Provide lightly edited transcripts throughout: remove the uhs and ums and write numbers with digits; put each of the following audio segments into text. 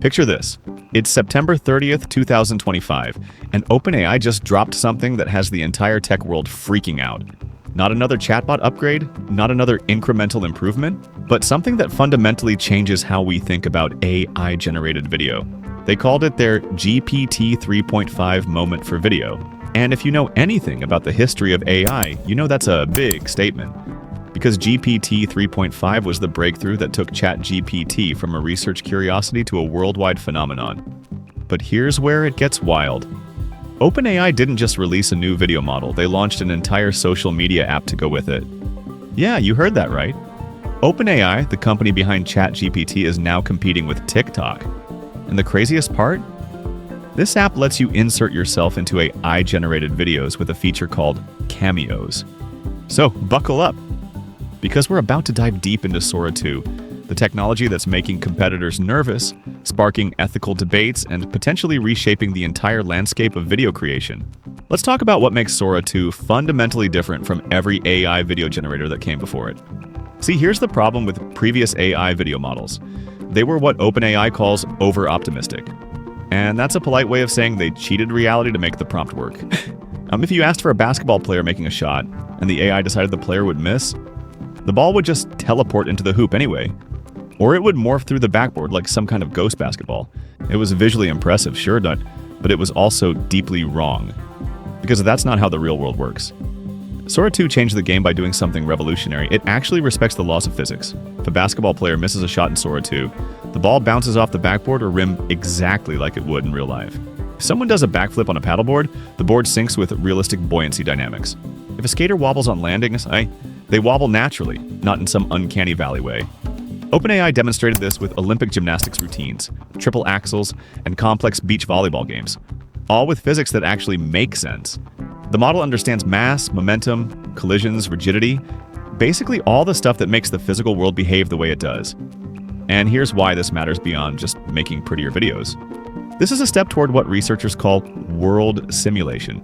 Picture this. It's September 30th, 2025, and OpenAI just dropped something that has the entire tech world freaking out. Not another chatbot upgrade, not another incremental improvement, but something that fundamentally changes how we think about AI-generated video. They called it their GPT-3.5 moment for video. And if you know anything about the history of AI, you know that's a big statement. Because GPT-3.5 was the breakthrough that took ChatGPT from a research curiosity to a worldwide phenomenon. But here's where it gets wild. OpenAI didn't just release a new video model, they launched an entire social media app to go with it. Yeah, you heard that right. OpenAI, the company behind ChatGPT, is now competing with TikTok. And the craziest part? This app lets you insert yourself into AI-generated videos with a feature called Cameos. So, buckle up, because we're about to dive deep into Sora 2, the technology that's making competitors nervous, sparking ethical debates, and potentially reshaping the entire landscape of video creation. Let's talk about what makes Sora 2 fundamentally different from every AI video generator that came before it. See, here's the problem with previous AI video models. They were what OpenAI calls over-optimistic. And that's a polite way of saying they cheated reality to make the prompt work. If you asked for a basketball player making a shot, and the AI decided the player would miss, the ball would just teleport into the hoop anyway. Or it would morph through the backboard like some kind of ghost basketball. It was visually impressive, sure, but it was also deeply wrong. Because that's not how the real world works. Sora 2 changed the game by doing something revolutionary. It actually respects the laws of physics. If a basketball player misses a shot in Sora 2, the ball bounces off the backboard or rim exactly like it would in real life. If someone does a backflip on a paddleboard, the board sinks with realistic buoyancy dynamics. If a skater wobbles on landings, they wobble naturally, not in some uncanny valley way. OpenAI demonstrated this with Olympic gymnastics routines, triple axels, and complex beach volleyball games, all with physics that actually make sense. The model understands mass, momentum, collisions, rigidity, basically all the stuff that makes the physical world behave the way it does. And here's why this matters beyond just making prettier videos. This is a step toward what researchers call world simulation,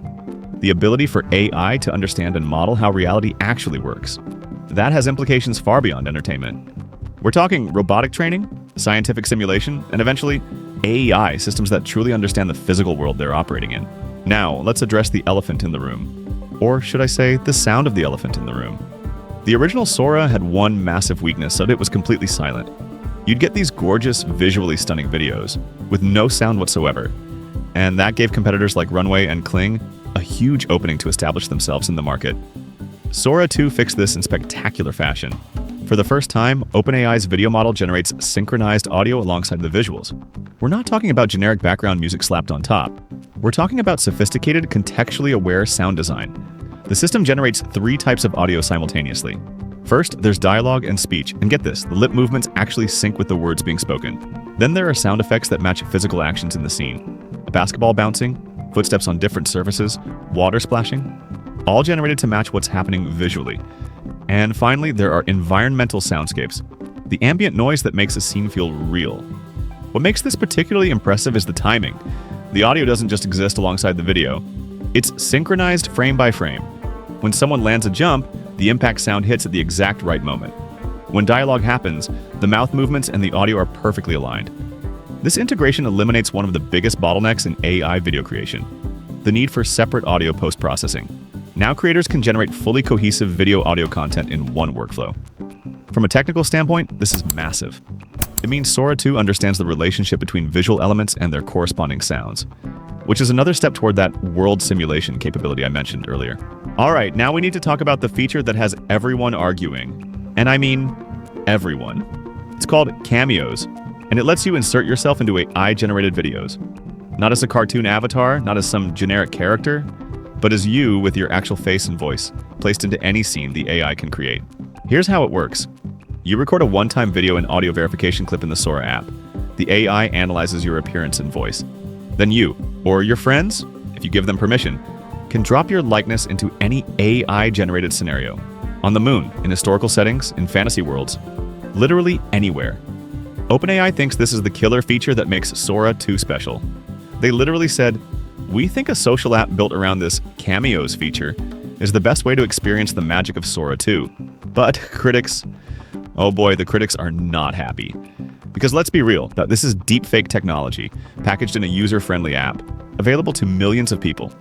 the ability for AI to understand and model how reality actually works. That has implications far beyond entertainment. We're talking robotic training, scientific simulation, and eventually AI systems that truly understand the physical world they're operating in. Now, let's address the elephant in the room. Or should I say, the sound of the elephant in the room. The original Sora had one massive weakness, so it was completely silent. You'd get these gorgeous, visually stunning videos, with no sound whatsoever. And that gave competitors like Runway and Kling a huge opening to establish themselves in the market. Sora 2 fixed this in spectacular fashion. For the first time, OpenAI's video model generates synchronized audio alongside the visuals. We're not talking about generic background music slapped on top. We're talking about sophisticated, contextually aware sound design. The system generates 3 types of audio simultaneously. First, there's dialogue and speech, and get this, the lip movements actually sync with the words being spoken. Then there are sound effects that match physical actions in the scene. A basketball bouncing, footsteps on different surfaces, water splashing, all generated to match what's happening visually. And finally, there are environmental soundscapes, the ambient noise that makes a scene feel real. What makes this particularly impressive is the timing. The audio doesn't just exist alongside the video. It's synchronized frame by frame. When someone lands a jump, the impact sound hits at the exact right moment. When dialogue happens, the mouth movements and the audio are perfectly aligned. This integration eliminates one of the biggest bottlenecks in AI video creation, the need for separate audio post-processing. Now creators can generate fully cohesive video-audio content in one workflow. From a technical standpoint, this is massive. It means Sora 2 understands the relationship between visual elements and their corresponding sounds, which is another step toward that world simulation capability I mentioned earlier. All right, now we need to talk about the feature that has everyone arguing. And I mean everyone. It's called Cameos, and it lets you insert yourself into AI-generated videos. Not as a cartoon avatar, not as some generic character, but as you with your actual face and voice, placed into any scene the AI can create. Here's how it works. You record a one-time video and audio verification clip in the Sora app. The AI analyzes your appearance and voice. Then you, or your friends, if you give them permission, can drop your likeness into any AI-generated scenario. On the moon, in historical settings, in fantasy worlds, literally anywhere. OpenAI thinks this is the killer feature that makes Sora 2 special. They literally said, "We think a social app built around this Cameos feature is the best way to experience the magic of Sora 2. But critics, oh boy, the critics are not happy. Because let's be real, this is deepfake technology, packaged in a user-friendly app, available to millions of people.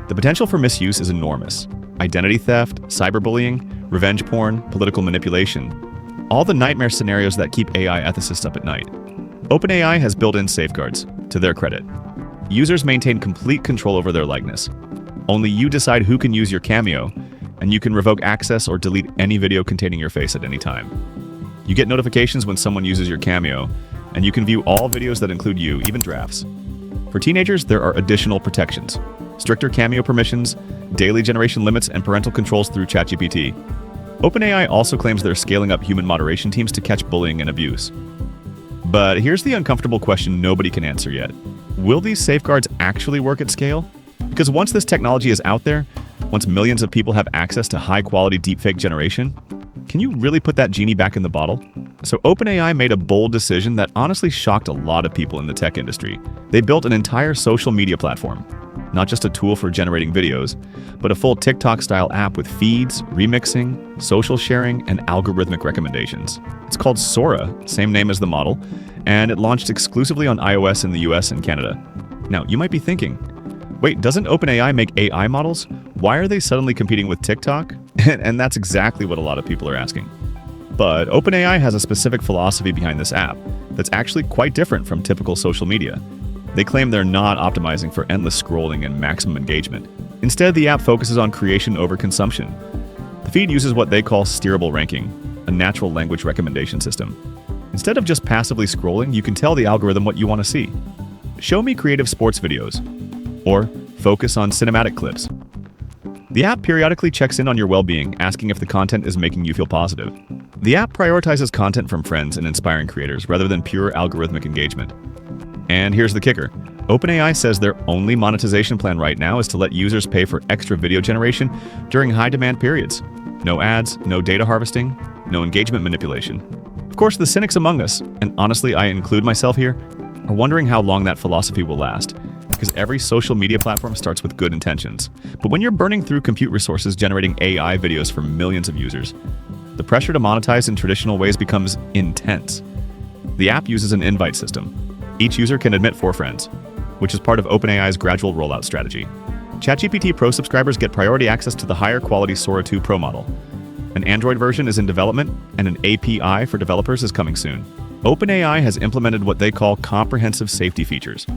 The potential for misuse is enormous. Identity theft, cyberbullying, revenge porn, political manipulation. All the nightmare scenarios that keep AI ethicists up at night. OpenAI has built-in safeguards, to their credit. Users maintain complete control over their likeness. Only you decide who can use your Cameo, and you can revoke access or delete any video containing your face at any time. You get notifications when someone uses your Cameo, and you can view all videos that include you, even drafts. For teenagers, there are additional protections. Stricter Cameo permissions, daily generation limits, and parental controls through ChatGPT. OpenAI also claims they're scaling up human moderation teams to catch bullying and abuse. But here's the uncomfortable question nobody can answer yet. Will these safeguards actually work at scale? Because once this technology is out there, once millions of people have access to high-quality deepfake generation, can you really put that genie back in the bottle? So OpenAI made a bold decision that honestly shocked a lot of people in the tech industry. They built an entire social media platform. Not just a tool for generating videos, but a full TikTok-style app with feeds, remixing, social sharing, and algorithmic recommendations. It's called Sora, same name as the model, and it launched exclusively on iOS in the US and Canada. Now, you might be thinking, wait, doesn't OpenAI make AI models? Why are they suddenly competing with TikTok? And that's exactly what a lot of people are asking. But OpenAI has a specific philosophy behind this app that's actually quite different from typical social media. They claim they're not optimizing for endless scrolling and maximum engagement. Instead, the app focuses on creation over consumption. The feed uses what they call steerable ranking, a natural language recommendation system. Instead of just passively scrolling, you can tell the algorithm what you want to see. Show me creative sports videos, or focus on cinematic clips. The app periodically checks in on your well-being, asking if the content is making you feel positive. The app prioritizes content from friends and inspiring creators rather than pure algorithmic engagement. And here's the kicker. OpenAI says their only monetization plan right now is to let users pay for extra video generation during high-demand periods. No ads, no data harvesting, no engagement manipulation. Of course, the cynics among us, and honestly I include myself here, are wondering how long that philosophy will last. Because every social media platform starts with good intentions. But when you're burning through compute resources generating AI videos for millions of users, the pressure to monetize in traditional ways becomes intense. The app uses an invite system. Each user can admit 4 friends, which is part of OpenAI's gradual rollout strategy. ChatGPT Pro subscribers get priority access to the higher quality Sora 2 Pro model. An Android version is in development, and an API for developers is coming soon. OpenAI has implemented what they call comprehensive safety features.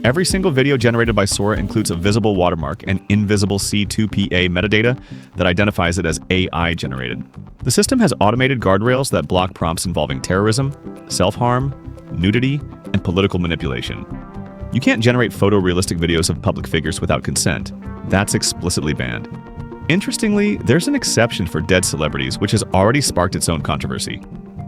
Every single video generated by Sora includes a visible watermark and invisible C2PA metadata that identifies it as AI generated. The system has automated guardrails that block prompts involving terrorism, self-harm, nudity, and political manipulation. You can't generate photorealistic videos of public figures without consent. That's explicitly banned. Interestingly, there's an exception for dead celebrities, which has already sparked its own controversy.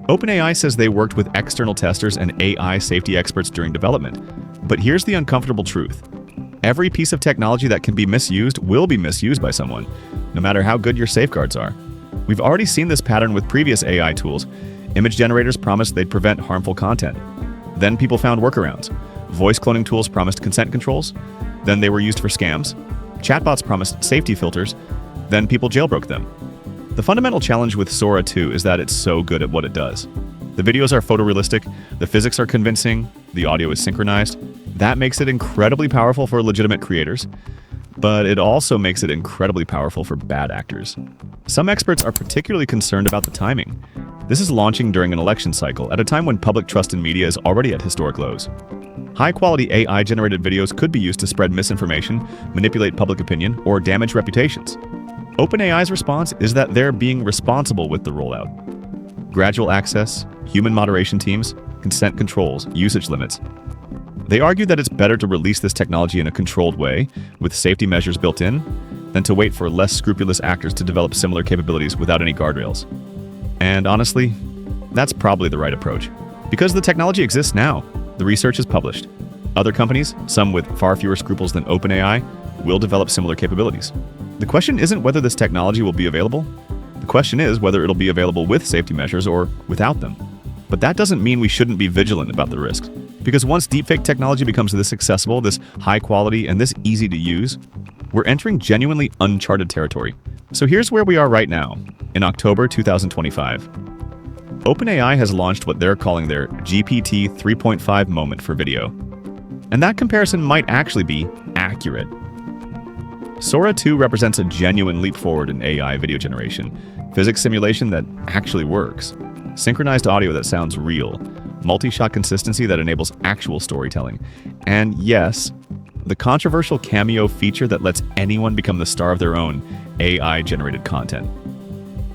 OpenAI says they worked with external testers and AI safety experts during development. But here's the uncomfortable truth. Every piece of technology that can be misused will be misused by someone, no matter how good your safeguards are. We've already seen this pattern with previous AI tools. Image generators promised they'd prevent harmful content. Then people found workarounds. Voice cloning tools promised consent controls. Then they were used for scams. Chatbots promised safety filters. Then people jailbroke them. The fundamental challenge with Sora 2 is that it's so good at what it does. The videos are photorealistic, the physics are convincing, the audio is synchronized. That makes it incredibly powerful for legitimate creators, but it also makes it incredibly powerful for bad actors. Some experts are particularly concerned about the timing. This is launching during an election cycle at a time when public trust in media is already at historic lows. High-quality AI-generated videos could be used to spread misinformation, manipulate public opinion, or damage reputations. OpenAI's response is that they're being responsible with the rollout. Gradual access, human moderation teams, consent controls, usage limits. They argue that it's better to release this technology in a controlled way, with safety measures built in, than to wait for less scrupulous actors to develop similar capabilities without any guardrails. And honestly, that's probably the right approach. Because the technology exists now, the research is published. Other companies, some with far fewer scruples than OpenAI, will develop similar capabilities. The question isn't whether this technology will be available. The question is whether it'll be available with safety measures or without them. But that doesn't mean we shouldn't be vigilant about the risks. Because once deepfake technology becomes this accessible, this high quality, and this easy to use, we're entering genuinely uncharted territory. So here's where we are right now, in October 2025. OpenAI has launched what they're calling their GPT-3.5 moment for video. And that comparison might actually be accurate. Sora 2 represents a genuine leap forward in AI video generation, physics simulation that actually works, synchronized audio that sounds real, multi-shot consistency that enables actual storytelling, and yes, the controversial Cameo feature that lets anyone become the star of their own AI-generated content.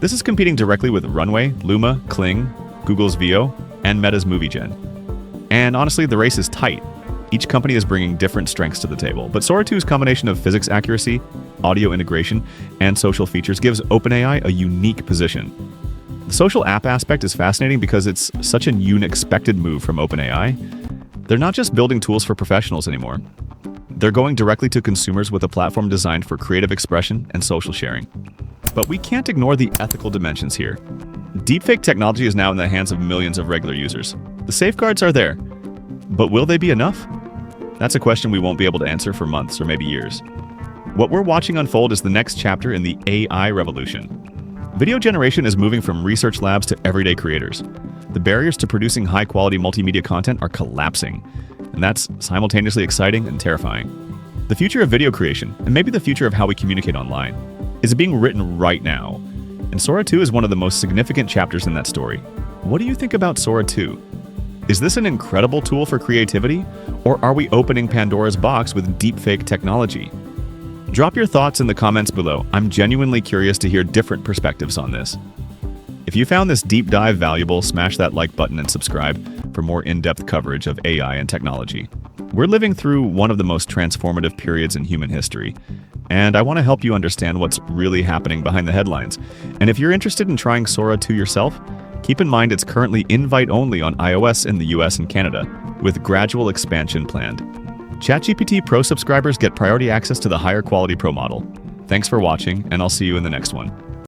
This is competing directly with Runway, Luma, Kling, Google's Veo, and Meta's Movie Gen. And honestly, the race is tight. Each company is bringing different strengths to the table, but Sora 2's combination of physics accuracy, audio integration, and social features gives OpenAI a unique position. The social app aspect is fascinating because it's such an unexpected move from OpenAI. They're not just building tools for professionals anymore. They're going directly to consumers with a platform designed for creative expression and social sharing. But we can't ignore the ethical dimensions here. Deepfake technology is now in the hands of millions of regular users. The safeguards are there. But will they be enough? That's a question we won't be able to answer for months or maybe years. What we're watching unfold is the next chapter in the AI revolution. Video generation is moving from research labs to everyday creators. The barriers to producing high-quality multimedia content are collapsing, and that's simultaneously exciting and terrifying. The future of video creation, and maybe the future of how we communicate online, is being written right now, and Sora 2 is one of the most significant chapters in that story. What do you think about Sora 2? Is this an incredible tool for creativity, or are we opening Pandora's box with deepfake technology? Drop your thoughts in the comments below. I'm genuinely curious to hear different perspectives on this. If you found this deep dive valuable, smash that like button and subscribe for more in-depth coverage of AI and technology. We're living through one of the most transformative periods in human history, and I want to help you understand what's really happening behind the headlines. And if you're interested in trying Sora 2 yourself, keep in mind it's currently invite-only on iOS in the US and Canada, with gradual expansion planned. ChatGPT Pro subscribers get priority access to the higher quality Pro model. Thanks for watching, and I'll see you in the next one.